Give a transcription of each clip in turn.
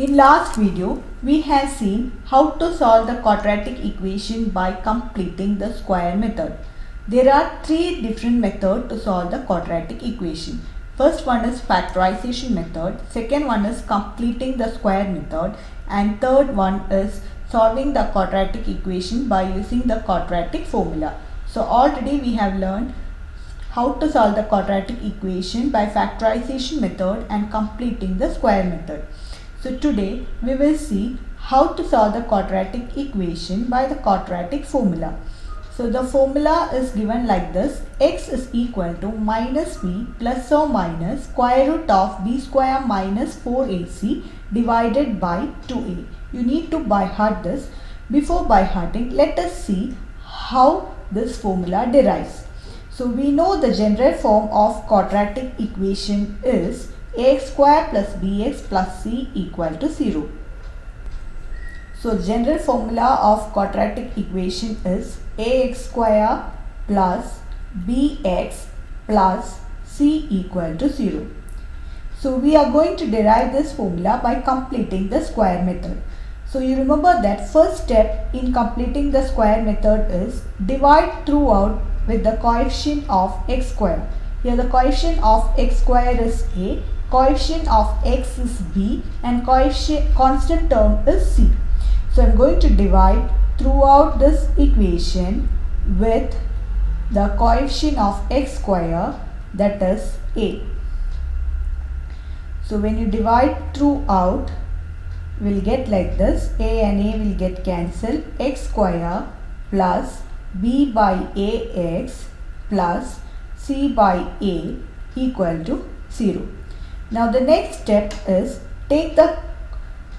In last video, we have seen how to solve the quadratic equation by completing the square method. There are three different methods to solve the quadratic equation. First one is factorization method, second one is completing the square method, and third one is solving the quadratic equation by using the quadratic formula. So already we have learned how to solve the quadratic equation by factorization method and completing the square method. So today we will see how to solve the quadratic equation by the quadratic formula. So the formula is given like this: x is equal to minus b plus or minus square root of b square minus 4ac divided by 2a. You need to by heart this. Before by hearting, let us see how this formula derives. So we know the general form of quadratic equation is ax square plus bx plus c equal to 0. So general formula of quadratic equation is ax square plus bx plus c equal to 0. So we are going to derive this formula by completing the square method. So you remember that first step in completing the square method is divide throughout with the coefficient of x square. Here the coefficient of x square is a, coefficient of x is b, and constant term is c. So I am going to divide throughout this equation with the coefficient of x square, that is a. So when you divide throughout, we will get like this: a and a will get cancelled, x square plus b by ax plus c by a equal to 0. Now the next step is take the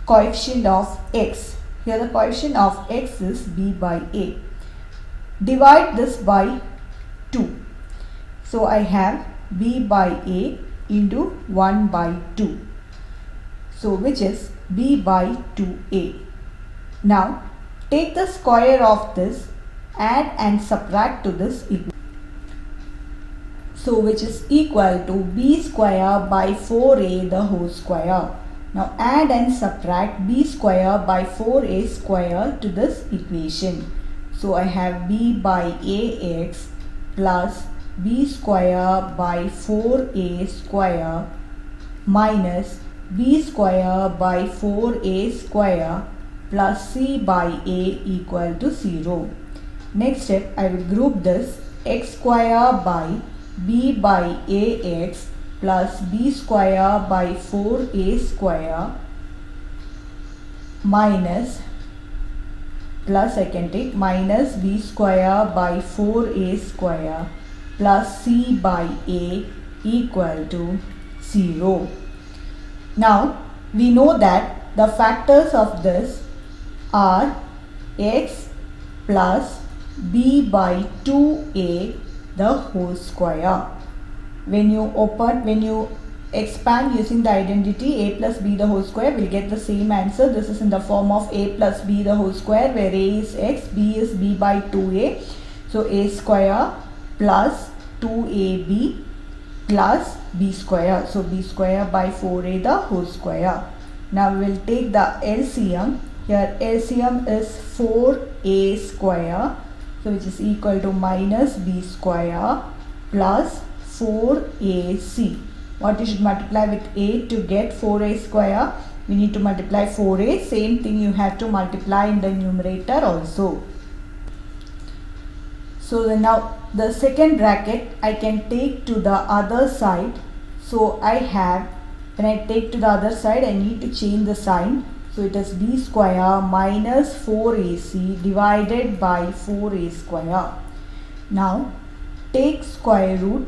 coefficient of x. Here the coefficient of x is b by a. Divide this by 2. So I have b by a into 1 by 2. So which is b by 2a. Now take the square of this, add and subtract to this equation. So which is equal to b square by 4a the whole square. Now add and subtract b square by 4a square to this equation. So I have b by ax plus b square by 4a square minus b square by 4a square plus c by a equal to 0. Next step, I will group this: x square by b by ax plus b square by 4a square minus, plus I can take minus b square by 4a square plus c by a equal to 0. Now we know that the factors of this are x plus b by 2a the whole square. When you expand using the identity a plus b the whole square, we will get the same answer. This is in the form of a plus b the whole square, where a is x, b is b by 2a. So a square plus 2ab plus b square. So b square by 4a the whole square. Now we will take the LCM. Here LCM is 4a square, so which is equal to minus b square plus 4ac. What you should multiply with a to get 4a square? We need to multiply 4a. Same thing you have to multiply in the numerator also. So now the second bracket I can take to the other side. So I have, when I take to the other side, I need to change the sign. So it is b square minus 4ac divided by 4a square. Now take square root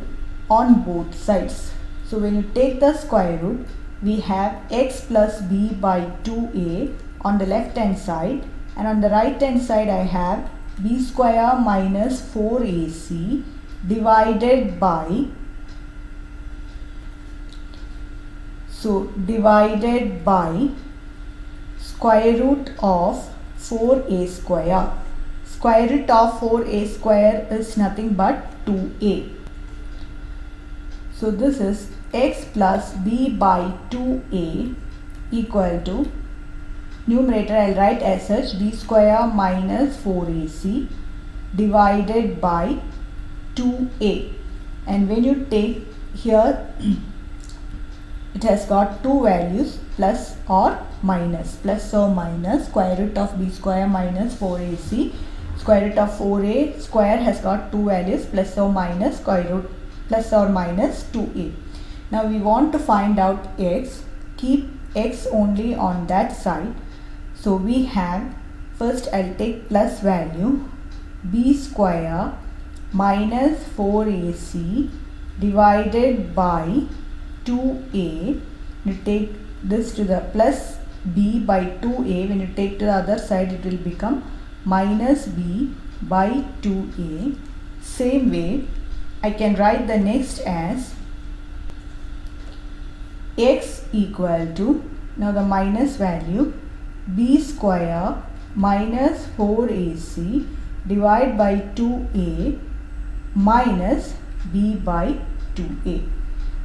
on both sides. So when you take the square root, we have x plus b by 2a on the left hand side, and on the right hand side I have b square minus 4ac divided by, divided by square root of 4a square. Square root of 4a square is nothing but 2a. So this is x plus b by 2a equal to numerator I'll write as such b square minus 4ac divided by 2a, and when you take here it has got two values, plus or minus. Square root of b square minus 4ac, square root of 4a square has got two values, plus or minus, square root plus or minus 2a. Now we want to find out x. Keep x only on that side. So we have, first I'll take plus value, b square minus 4ac divided by 2a. You take this to the plus b by 2a. When you take to the other side, it will become minus b by 2a. Same way, I can write the next as x equal to, now the minus value, b square minus 4ac divided by 2a minus b by 2a.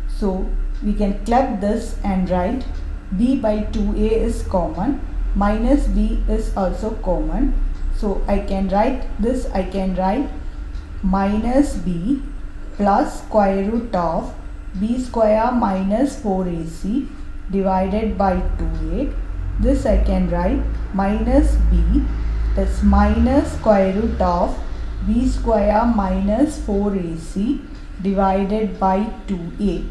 So we can club this and write b by 2a is common, minus b is also common. So I can write this, I can write minus b plus square root of b square minus 4ac divided by 2a. This I can write minus b is minus square root of b square minus 4ac divided by 2a.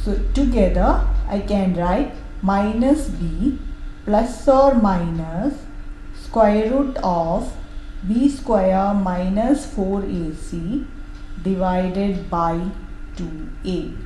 So together I can write minus b plus or minus square root of b square minus 4ac divided by 2a.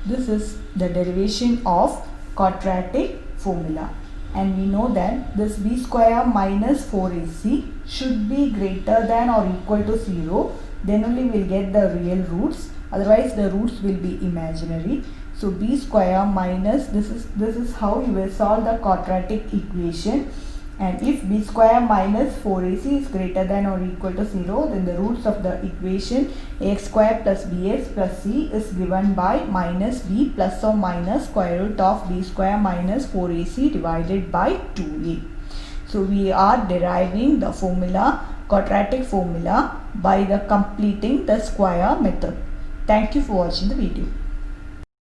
This is the derivation of quadratic formula, and we know that this b square minus 4ac should be greater than or equal to 0, then only we will get the real roots, otherwise the roots will be imaginary. So b square minus, this is how you will solve the quadratic equation. And if b square minus 4ac is greater than or equal to 0, then the roots of the equation ax square plus bx plus c is given by minus b plus or minus square root of b square minus 4ac divided by 2a. So we are deriving the formula, quadratic formula, by the completing the square method. Thank you for watching the video.